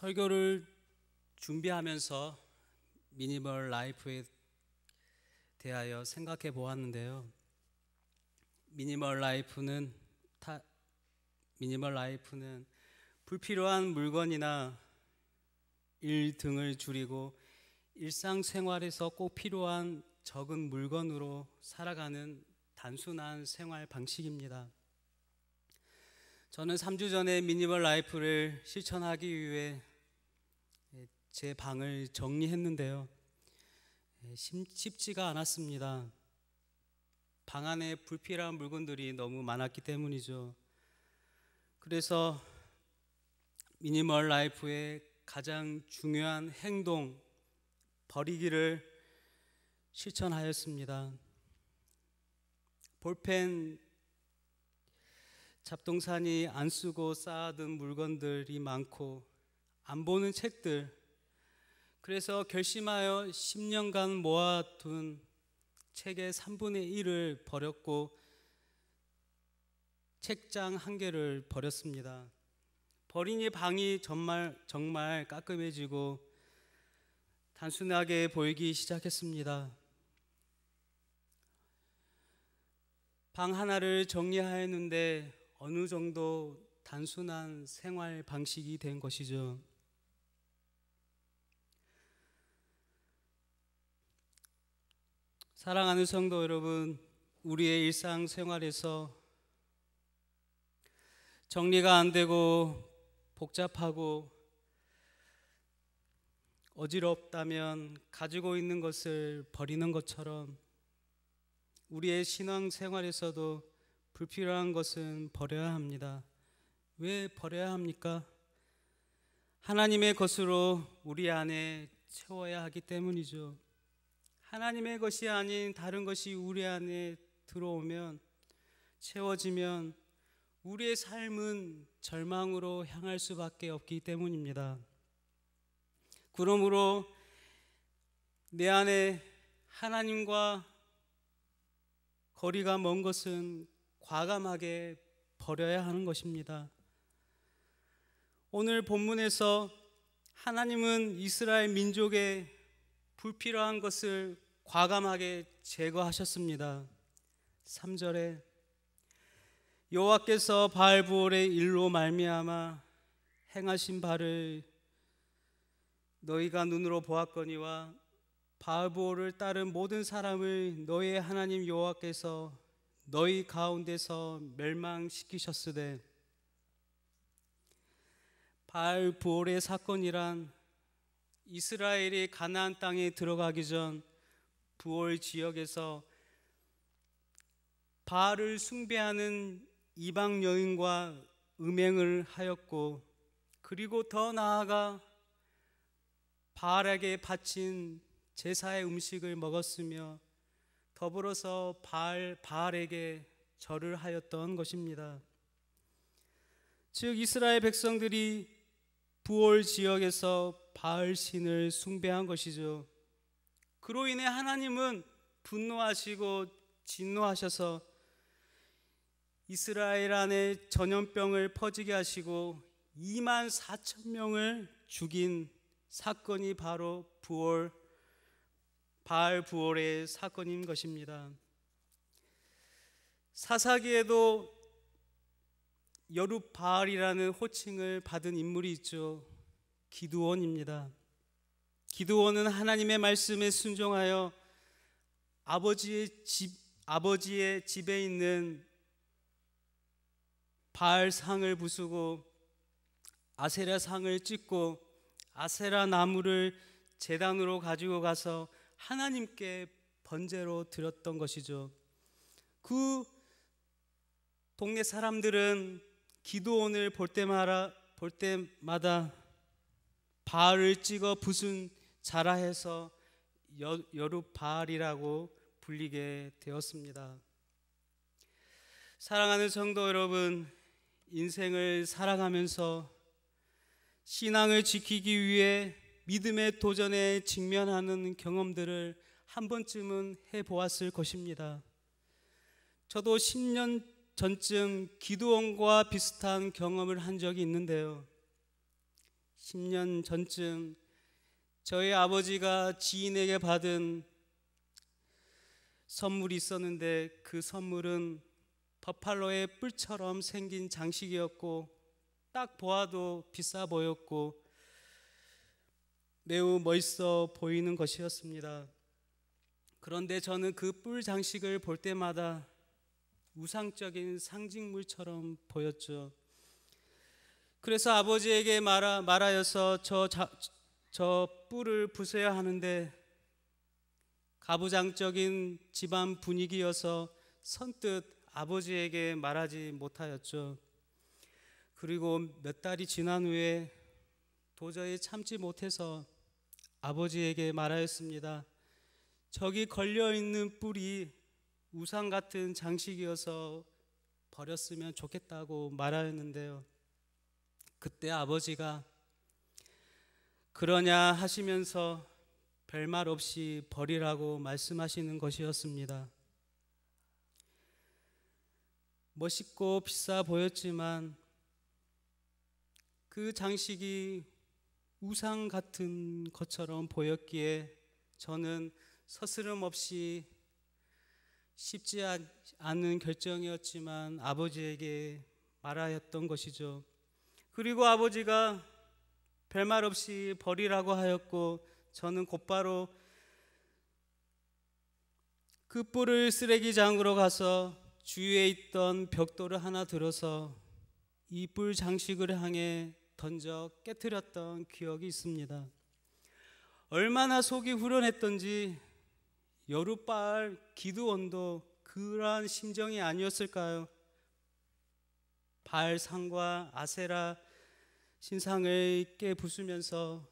설교를 준비하면서 미니멀 라이프에 대하여 생각해 보았는데요. 미니멀 라이프는 불필요한 물건이나 일 등을 줄이고 일상생활에서 꼭 필요한 적은 물건으로 살아가는 단순한 생활 방식입니다. 저는 3주 전에 미니멀 라이프를 실천하기 위해 제 방을 정리했는데요. 쉽지가 않았습니다. 방 안에 불필요한 물건들이 너무 많았기 때문이죠. 그래서 미니멀 라이프의 가장 중요한 행동, 버리기를 실천하였습니다. 볼펜, 잡동사니 안 쓰고 쌓아둔 물건들이 많고 안 보는 책들, 그래서 결심하여 10년간 모아둔 책의 3분의 1을 버렸고 책장 1개를 버렸습니다. 버리니 방이 정말 깔끔해지고 단순하게 보이기 시작했습니다. 방 하나를 정리하였는데 어느 정도 단순한 생활 방식이 된 것이죠. 사랑하는 성도 여러분, 우리의 일상생활에서 정리가 안 되고 복잡하고 어지럽다면 가지고 있는 것을 버리는 것처럼 우리의 신앙생활에서도 불필요한 것은 버려야 합니다. 왜 버려야 합니까? 하나님의 것으로 우리 안에 채워야 하기 때문이죠. 하나님의 것이 아닌 다른 것이 우리 안에 들어오면, 채워지면 우리의 삶은 절망으로 향할 수밖에 없기 때문입니다. 그러므로 내 안에 하나님과 거리가 먼 것은 과감하게 버려야 하는 것입니다. 오늘 본문에서 하나님은 이스라엘 민족의 불필요한 것을 과감하게 제거하셨습니다. 3절에 여호와께서 바알브올의 일로 말미암아 행하신 바를 너희가 눈으로 보았거니와 바알브올을 따른 모든 사람을 너희의 하나님 여호와께서 너희 가운데서 멸망시키셨으되, 바알브올의 사건이란 이스라엘이 가나안 땅에 들어가기 전 부올 지역에서 바알을 숭배하는 이방 여인과 음행을 하였고, 그리고 더 나아가 바알에게 바친 제사의 음식을 먹었으며 더불어서 바알에게 절을 하였던 것입니다. 즉 이스라엘 백성들이 부올 지역에서 바알 신을 숭배한 것이죠. 그로 인해 하나님은 분노하시고 진노하셔서 이스라엘 안에 전염병을 퍼지게 하시고 24,000명을 죽인 사건이 바로 바알브올의 사건인 것입니다. 사사기에도 여룻바알이라는 호칭을 받은 인물이 있죠. 기드온입니다. 기드온은 하나님의 말씀에 순종하여 아버지의 집에 있는 바알 상을 부수고 아세라 상을 찍고 아세라 나무를 제단으로 가지고 가서 하나님께 번제로 드렸던 것이죠. 그 동네 사람들은 기드온을 볼 때마다 바알을 찍어 부순 자라해서 여룻바알이라고 불리게 되었습니다. 사랑하는 성도 여러분, 인생을 살아가면서 신앙을 지키기 위해 믿음의 도전에 직면하는 경험들을 한 번쯤은 해보았을 것입니다. 저도 10년 전쯤 기드온과 비슷한 경험을 한 적이 있는데요. 10년 전쯤 저희 아버지가 지인에게 받은 선물이 있었는데, 그 선물은 버팔로의 뿔처럼 생긴 장식이었고 딱 보아도 비싸 보였고 매우 멋있어 보이는 것이었습니다. 그런데 저는 그 뿔 장식을 볼 때마다 우상적인 상징물처럼 보였죠. 그래서 아버지에게 말하여서 저 뿔을 부숴야 하는데, 가부장적인 집안 분위기여서 선뜻 아버지에게 말하지 못하였죠. 그리고 몇 달이 지난 후에 도저히 참지 못해서 아버지에게 말하였습니다. 저기 걸려있는 뿔이 우상 같은 장식이어서 버렸으면 좋겠다고 말하였는데요. 그때 아버지가 그러냐 하시면서 별말 없이 버리라고 말씀하시는 것이었습니다. 멋있고 비싸 보였지만 그 장식이 우상 같은 것처럼 보였기에 저는 서스름 없이 쉽지 않은 결정이었지만 아버지에게 말하였던 것이죠. 그리고 아버지가 별말 없이 버리라고 하였고, 저는 곧바로 그 뿔을 쓰레기장으로 가서 주위에 있던 벽돌을 하나 들어서 이 뿔 장식을 향해 던져 깨뜨렸던 기억이 있습니다. 얼마나 속이 후련했던지 여룻바알 기드온도 그러한 심정이 아니었을까요? 바알상과 아세라 신상을 깨부수면서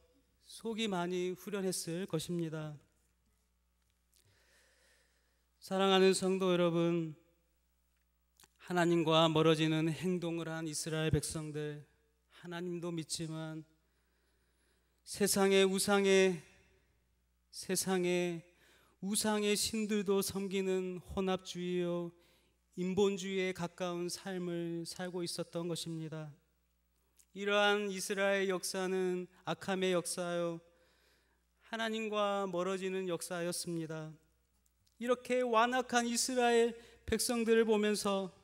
속이 많이 후련했을 것입니다. 사랑하는 성도 여러분, 하나님과 멀어지는 행동을 한 이스라엘 백성들, 하나님도 믿지만 세상의 우상의 신들도 섬기는 혼합주의요 인본주의에 가까운 삶을 살고 있었던 것입니다. 이러한 이스라엘 역사는 악함의 역사요, 하나님과 멀어지는 역사였습니다. 이렇게 완악한 이스라엘 백성들을 보면서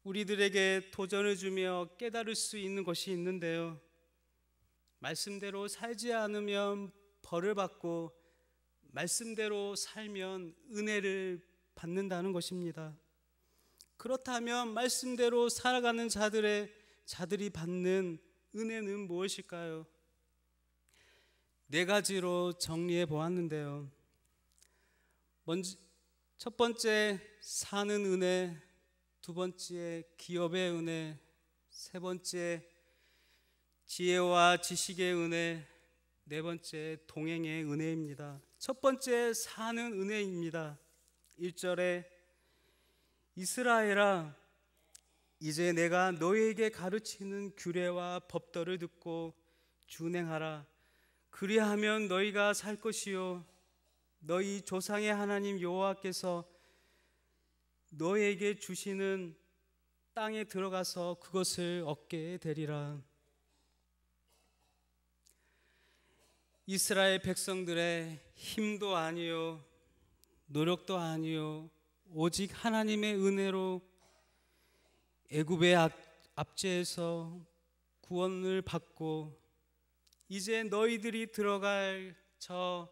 우리들에게 도전을 주며 깨달을 수 있는 것이 있는데요. 말씀대로 살지 않으면 벌을 받고 말씀대로 살면 은혜를 받는다는 것입니다. 그렇다면 말씀대로 살아가는 자들이 받는 은혜는 무엇일까요? 4가지로 정리해 보았는데요. 먼저 첫 번째, 사는 은혜. 두 번째, 기업의 은혜. 세 번째, 지혜와 지식의 은혜. 네 번째, 동행의 은혜입니다. 첫 번째, 사는 은혜입니다. 1절에 이스라엘아, 이제 내가 너희에게 가르치는 규례와 법도를 듣고 준행하라. 그리하면 너희가 살 것이요 너희 조상의 하나님 여호와께서 너희에게 주시는 땅에 들어가서 그것을 얻게 되리라. 이스라엘 백성들의 힘도 아니요 노력도 아니요 오직 하나님의 은혜로 애굽의 압제에서 구원을 받고 이제 너희들이 들어갈 저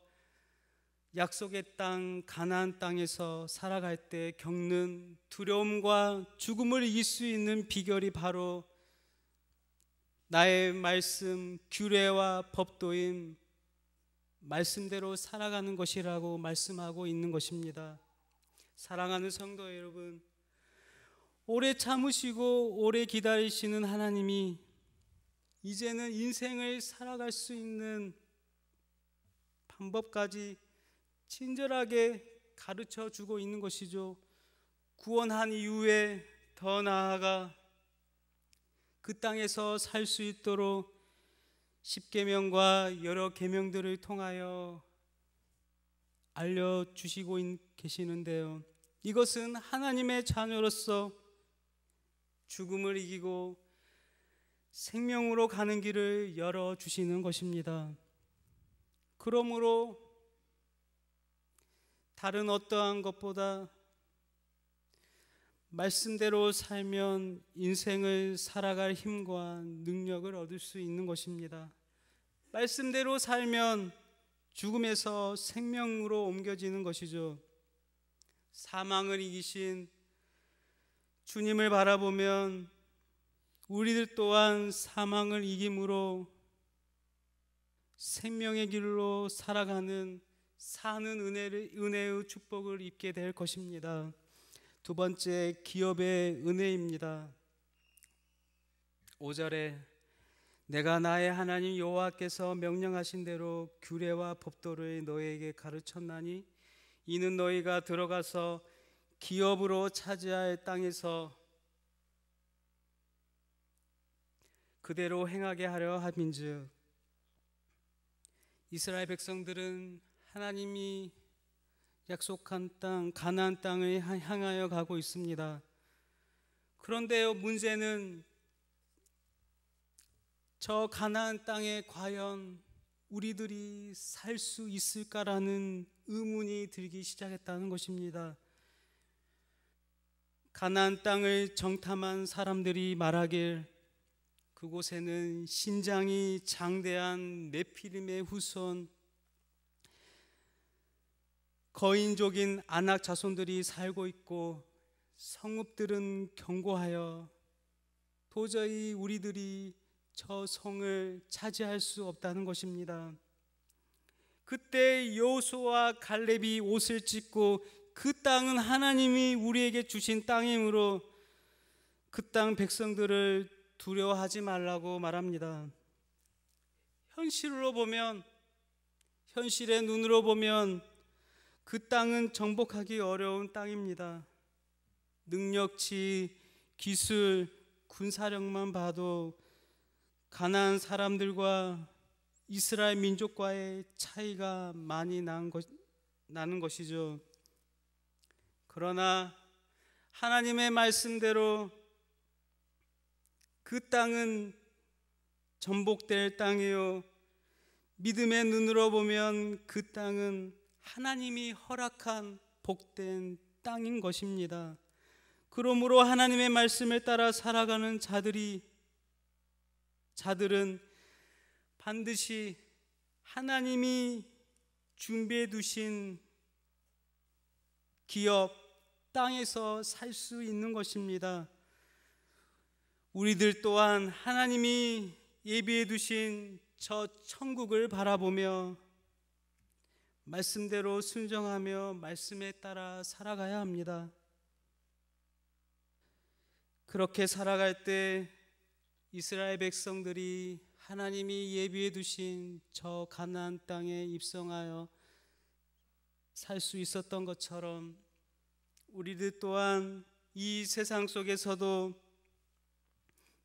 약속의 땅 가나안 땅에서 살아갈 때 겪는 두려움과 죽음을 이길 수 있는 비결이 바로 나의 말씀, 규례와 법도인 말씀대로 살아가는 것이라고 말씀하고 있는 것입니다. 사랑하는 성도 여러분, 오래 참으시고 오래 기다리시는 하나님이 이제는 인생을 살아갈 수 있는 방법까지 친절하게 가르쳐 주고 있는 것이죠. 구원한 이후에 더 나아가 그 땅에서 살 수 있도록 십계명과 여러 계명들을 통하여 알려주시고 계시는데요. 이것은 하나님의 자녀로서 죽음을 이기고 생명으로 가는 길을 열어주시는 것입니다. 그러므로 다른 어떠한 것보다 말씀대로 살면 인생을 살아갈 힘과 능력을 얻을 수 있는 것입니다. 말씀대로 살면 죽음에서 생명으로 옮겨지는 것이죠. 사망을 이기신 주님을 바라보면 우리들 또한 사망을 이김으로 생명의 길로 살아가는 사는 은혜의 축복을 입게 될 것입니다. 두 번째, 기업의 은혜입니다. 5절에 내가 나의 하나님 여호와께서 명령하신 대로 규례와 법도를 너희에게 가르쳤나니 이는 너희가 들어가서 기업으로 차지할 땅에서 그대로 행하게 하려 함인즉. 이스라엘 백성들은 하나님이 약속한 땅 가나안 땅을 향하여 가고 있습니다. 그런데요, 문제는 저 가나안 땅에 과연 우리들이 살 수 있을까라는 의문이 들기 시작했다는 것입니다. 가나안 땅을 정탐한 사람들이 말하길 그곳에는 신장이 장대한 네피림의 후손 거인족인 아낙 자손들이 살고 있고 성읍들은 견고하여 도저히 우리들이 저 성을 차지할 수 없다는 것입니다. 그때 여호수아와 갈렙이 옷을 찢고 그 땅은 하나님이 우리에게 주신 땅이므로 그 땅 백성들을 두려워하지 말라고 말합니다. 현실의 눈으로 보면 그 땅은 정복하기 어려운 땅입니다. 능력치, 기술, 군사력만 봐도 가나안 사람들과 이스라엘 민족과의 차이가 많이 나는 것이죠. 그러나 하나님의 말씀대로 그 땅은 정복될 땅이요, 믿음의 눈으로 보면 그 땅은 하나님이 허락한 복된 땅인 것입니다. 그러므로 하나님의 말씀을 따라 살아가는 자들은 반드시 하나님이 준비해 두신 기업 땅에서 살 수 있는 것입니다. 우리들 또한 하나님이 예비해 두신 저 천국을 바라보며 말씀대로 순종하며 말씀에 따라 살아가야 합니다. 그렇게 살아갈 때 이스라엘 백성들이 하나님이 예비해 두신 저 가나안 땅에 입성하여 살 수 있었던 것처럼 우리들 또한 이 세상 속에서도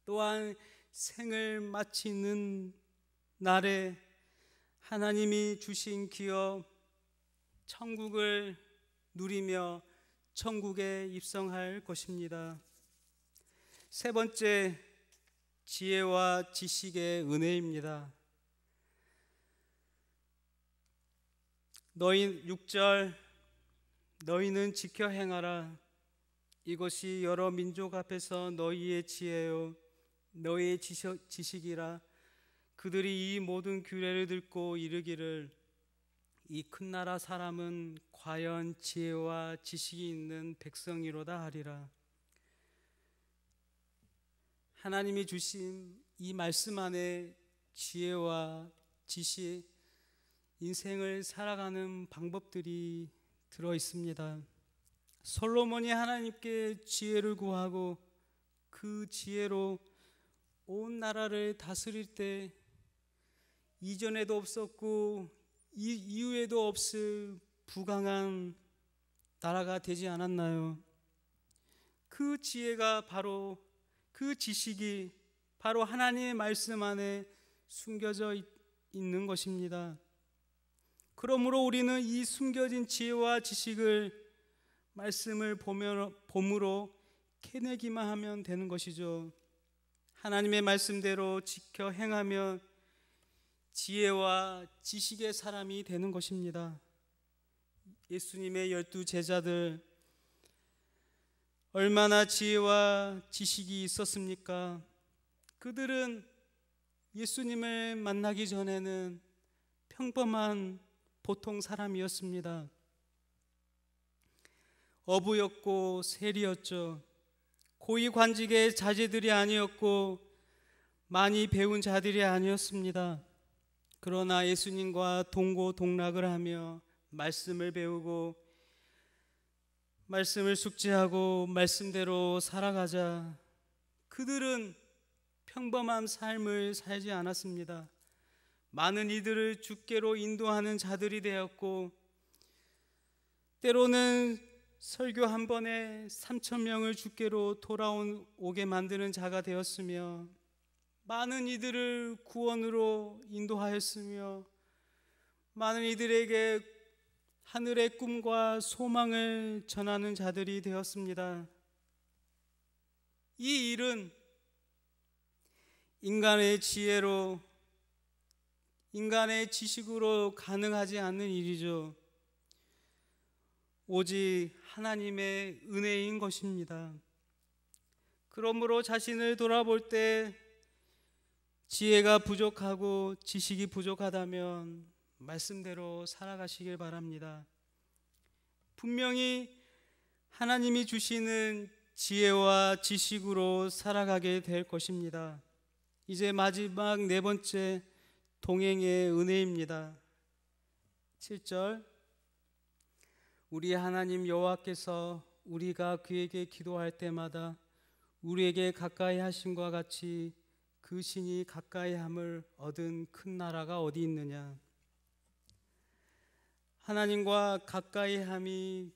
또한 생을 마치는 날에 하나님이 주신 기업 천국을 누리며 천국에 입성할 것입니다. 세 번째, 지혜와 지식의 은혜입니다. 6절 너희는 지켜 행하라. 이것이 여러 민족 앞에서 너희의 지혜요 너희의 지식이라. 그들이 이 모든 규례를 듣고 이르기를 이 큰 나라 사람은 과연 지혜와 지식이 있는 백성이로다 하리라. 하나님이 주신 이 말씀 안에 지혜와 지식, 인생을 살아가는 방법들이 들어 있습니다. 솔로몬이 하나님께 지혜를 구하고 그 지혜로 온 나라를 다스릴 때 이전에도 없었고 이후에도 없을 부강한 나라가 되지 않았나요? 그 지혜가 바로, 그 지식이 바로 하나님의 말씀 안에 숨겨져 있는 것입니다. 그러므로 우리는 이 숨겨진 지혜와 지식을 말씀을 봄으로 캐내기만 하면 되는 것이죠. 하나님의 말씀대로 지켜 행하면 지혜와 지식의 사람이 되는 것입니다. 예수님의 12제자들 얼마나 지혜와 지식이 있었습니까? 그들은 예수님을 만나기 전에는 평범한 보통 사람이었습니다. 어부였고 세리였죠. 고위 관직의 자제들이 아니었고 많이 배운 자들이 아니었습니다. 그러나 예수님과 동고동락을 하며 말씀을 배우고 말씀을 숙지하고 말씀대로 살아가자 그들은 평범한 삶을 살지 않았습니다. 많은 이들을 주께로 인도하는 자들이 되었고 때로는 설교 한 번에 3,000명을 주께로 돌아오게 만드는 자가 되었으며 많은 이들을 구원으로 인도하였으며 많은 이들에게 하늘의 꿈과 소망을 전하는 자들이 되었습니다. 이 일은 인간의 지혜로, 인간의 지식으로 가능하지 않는 일이죠. 오직 하나님의 은혜인 것입니다. 그러므로 자신을 돌아볼 때 지혜가 부족하고 지식이 부족하다면 말씀대로 살아가시길 바랍니다. 분명히 하나님이 주시는 지혜와 지식으로 살아가게 될 것입니다. 이제 마지막 네 번째 동행의 은혜입니다. 7절 우리 하나님 여호와께서 우리가 그에게 기도할 때마다 우리에게 가까이 하심과 같이 그 신이 가까이 함을 얻은 큰 나라가 어디 있느냐. 하나님과 가까이 함이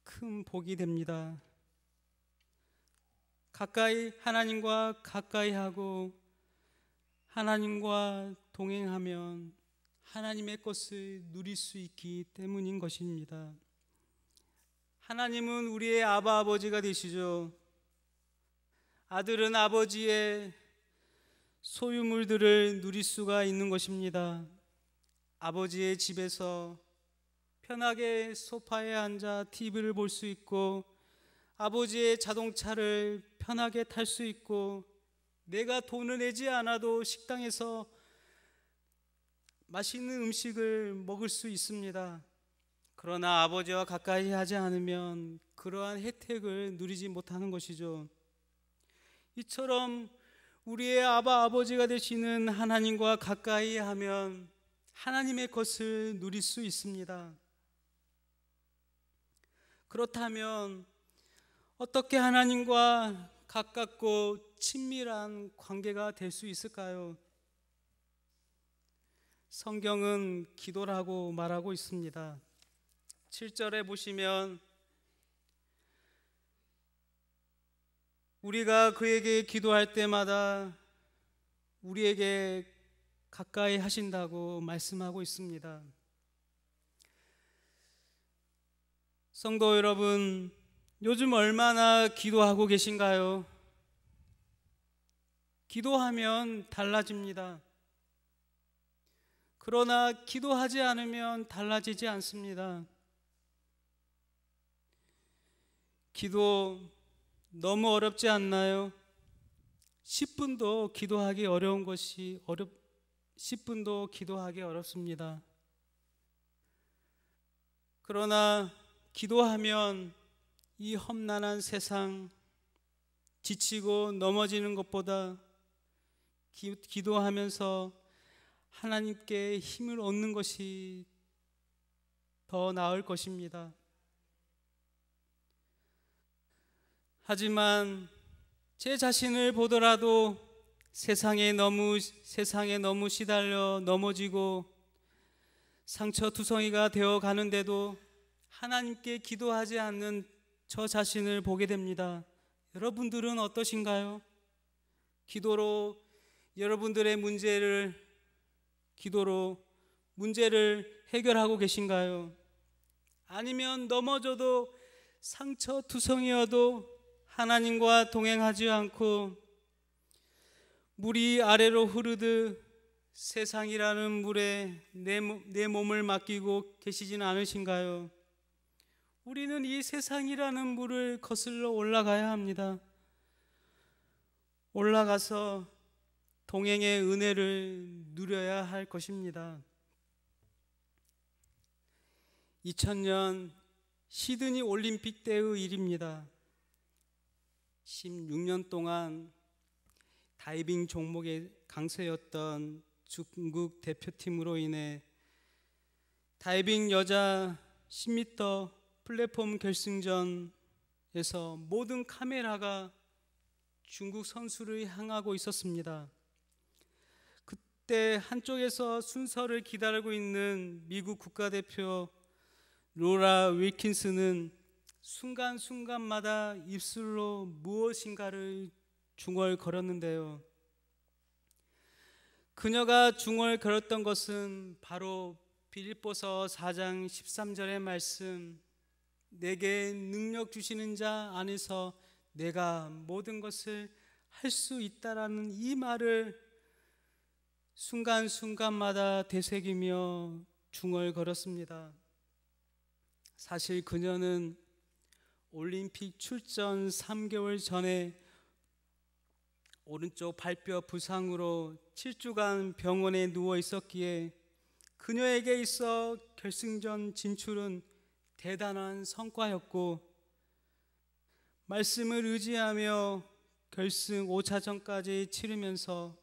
큰 복이 됩니다. 하나님과 가까이 하고 하나님과 동행하면 하나님의 것을 누릴 수 있기 때문인 것입니다. 하나님은 우리의 아바 아버지가 되시죠. 아들은 아버지의 소유물들을 누릴 수가 있는 것입니다. 아버지의 집에서 편하게 소파에 앉아 TV를 볼 수 있고 아버지의 자동차를 편하게 탈 수 있고 내가 돈을 내지 않아도 식당에서 맛있는 음식을 먹을 수 있습니다. 그러나 아버지와 가까이 하지 않으면 그러한 혜택을 누리지 못하는 것이죠. 이처럼 우리의 아버지가 되시는 하나님과 가까이 하면 하나님의 것을 누릴 수 있습니다. 그렇다면 어떻게 하나님과 가깝고 친밀한 관계가 될 수 있을까요? 성경은 기도라고 말하고 있습니다. 7절에 보시면 우리가 그에게 기도할 때마다 우리에게 가까이 하신다고 말씀하고 있습니다. 성도 여러분, 요즘 얼마나 기도하고 계신가요? 기도하면 달라집니다. 그러나 기도하지 않으면 달라지지 않습니다. 기도 너무 어렵지 않나요? 10분도 기도하기 어려운 것이 10분도 기도하기 어렵습니다. 그러나 기도하면 이 험난한 세상 지치고 넘어지는 것보다 기도하면서 하나님께 힘을 얻는 것이 더 나을 것입니다. 하지만 제 자신을 보더라도 세상에 너무 시달려 넘어지고 상처투성이가 되어 가는데도 하나님께 기도하지 않는 저 자신을 보게 됩니다. 여러분들은 어떠신가요? 기도로 여러분들의 문제를 해결하고 계신가요? 아니면 넘어져도 상처투성이어도 하나님과 동행하지 않고 물이 아래로 흐르듯 세상이라는 물에 내 몸을 맡기고 계시진 않으신가요? 우리는 이 세상이라는 물을 거슬러 올라가야 합니다. 올라가서 동행의 은혜를 누려야 할 것입니다. 2000년 시드니 올림픽 때의 일입니다. 16년 동안 다이빙 종목의 강세였던 중국 대표팀으로 인해 다이빙 여자 10m 플랫폼 결승전에서 모든 카메라가 중국 선수를 향하고 있었습니다. 그때 한쪽에서 순서를 기다리고 있는 미국 국가대표 로라 윌킨스는 순간순간마다 입술로 무엇인가를 중얼거렸는데요. 그녀가 중얼거렸던 것은 바로 빌립보서 4장 13절의 말씀, 내게 능력 주시는 자 안에서 내가 모든 것을 할 수 있다라는 이 말을 순간순간마다 되새기며 중얼거렸습니다. 사실 그녀는 올림픽 출전 3개월 전에 오른쪽 발뼈 부상으로 7주간 병원에 누워 있었기에 그녀에게 있어 결승전 진출은 대단한 성과였고, 말씀을 의지하며 결승 5차전까지 치르면서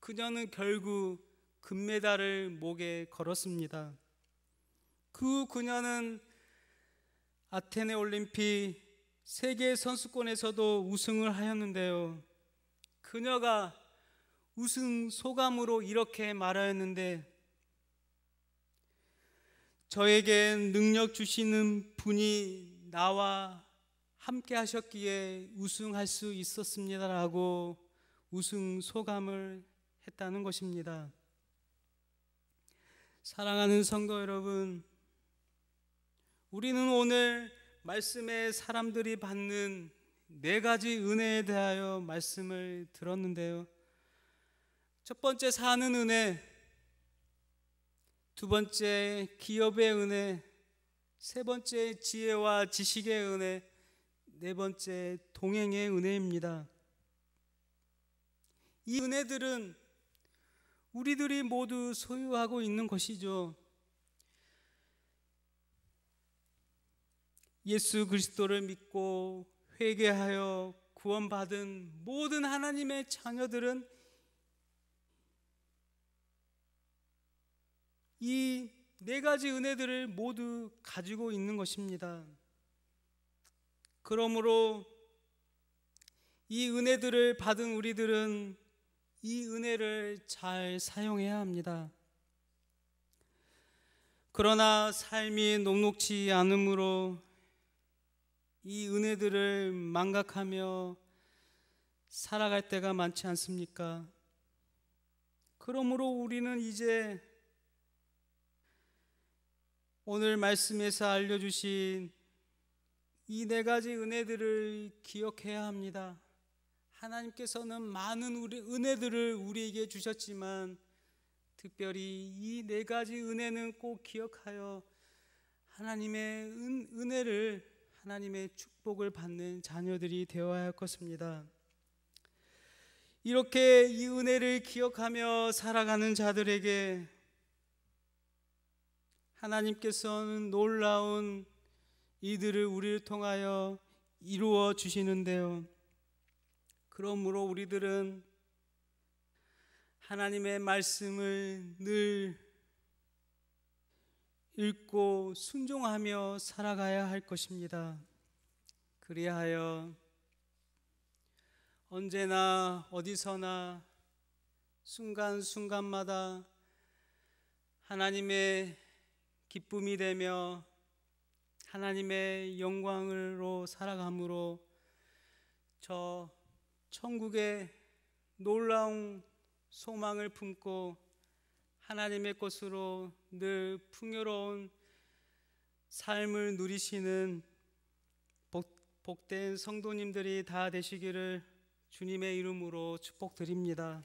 그녀는 결국 금메달을 목에 걸었습니다. 그 후 그녀는 아테네 올림픽 세계 선수권에서도 우승을 하였는데요. 그녀가 우승 소감으로 이렇게 말하였는데, 저에게 능력 주시는 분이 나와 함께 하셨기에 우승할 수 있었습니다라고 우승 소감을 했다는 것입니다. 사랑하는 성도 여러분, 우리는 오늘 말씀에 사람들이 받는 4가지 은혜에 대하여 말씀을 들었는데요. 첫 번째, 사는 은혜. 두 번째, 기업의 은혜. 세 번째, 지혜와 지식의 은혜. 네 번째, 동행의 은혜입니다. 이 은혜들은 우리들이 모두 소유하고 있는 것이죠. 예수 그리스도를 믿고 회개하여 구원받은 모든 하나님의 자녀들은 이 4가지 은혜들을 모두 가지고 있는 것입니다. 그러므로 이 은혜들을 받은 우리들은 이 은혜를 잘 사용해야 합니다. 그러나 삶이 녹록지 않으므로 이 은혜들을 망각하며 살아갈 때가 많지 않습니까? 그러므로 우리는 이제 오늘 말씀에서 알려주신 이 4가지 은혜들을 기억해야 합니다. 하나님께서는 많은 은혜들을 우리에게 주셨지만 특별히 이 4가지 은혜는 꼭 기억하여 하나님의 은혜를, 하나님의 축복을 받는 자녀들이 되어야 할 것입니다. 이렇게 이 은혜를 기억하며 살아가는 자들에게 하나님께서는 놀라운 이들을 우리를 통하여 이루어 주시는데요. 그러므로 우리들은 하나님의 말씀을 늘 읽고 순종하며 살아가야 할 것입니다. 그리하여 언제나 어디서나 순간순간마다 하나님의 기쁨이 되며 하나님의 영광으로 살아감으로 저 천국의 놀라운 소망을 품고 하나님의 것으로 늘 풍요로운 삶을 누리시는 복된 성도님들이 다 되시기를 주님의 이름으로 축복드립니다.